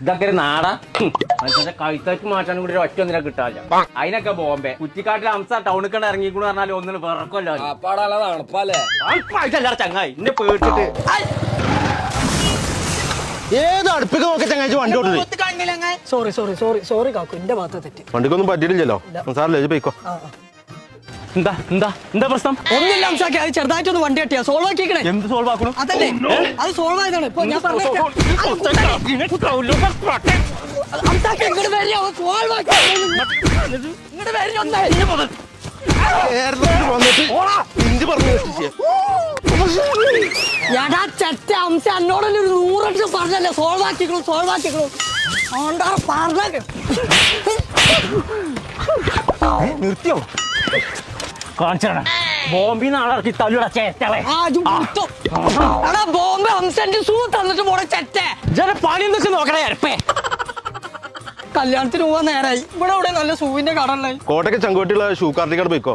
ഇതൊക്കെ ഒരു നാടാ മനുഷ്യന്റെ കഴുത്തേക്ക് മാറ്റാനും കൂടി ഒറ്റ ഒന്നിനെ കിട്ടാല്ല. അതിനൊക്കെ ബോംബെ കുറ്റിക്കാട്ടിലെ അംസ ടൗണിൽ കണ്ട് ഇറങ്ങിക്കൂന്ന് പറഞ്ഞാൽ ഒന്നിന് വിറക്കല്ലോ. ചങ്ങായി എന്നെ പേടിച്ചിട്ട് ഏത് അടുപ്പിക്ക് നോക്കി ചങ്ങായി വണ്ടി ഓടുന്നത്. സോറി കാക്കു, എന്റെ ഭാഗത്ത് തെറ്റി. വണ്ടിക്കൊന്നും പറ്റിയില്ലല്ലോ സാറല്ലേ പോയിക്കോ. എന്താ എന്താ എന്താ പ്രശ്നം? ഒന്നില്ല അംസാക്കി, അത് ചെറുതായിട്ടൊന്ന് വണ്ടി കെട്ടിയാ സോൾവ് ആക്കിക്കണേ. എന്ത് സോൾവ് ആക്കണം? അതല്ലേ അത് സോൾവ് ആയതാണ്. ഇപ്പൊ ഞാൻ എടാ ചെറ്റ അംസ എന്നോടൊരു 100 പറഞ്ഞല്ലേ സോൾവ് ആക്കിക്കണു പറഞ്ഞ നിർത്തിയോ? കാണിച്ചാണ് ബോംബിന്ന് ആളിറക്കി തല്ലുട ചേറ്റളെ. ബോംബെ അംസന്റെ ഷൂ തന്നിട്ട് പോണ ചെറ്റ പണി എന്തൊക്കെ നോക്കണേ അരപ്പേ. കല്യാണത്തിന് പോവാൻ നേരായി. ഇവിടെ നല്ല ഷൂവിന്റെ കട ഉണ്ടായി. കോട്ടയ്ക്ക് ചങ്കോട്ടിയുള്ള ഷൂ കാർട്ടിക്കാട് പോയിക്കോ.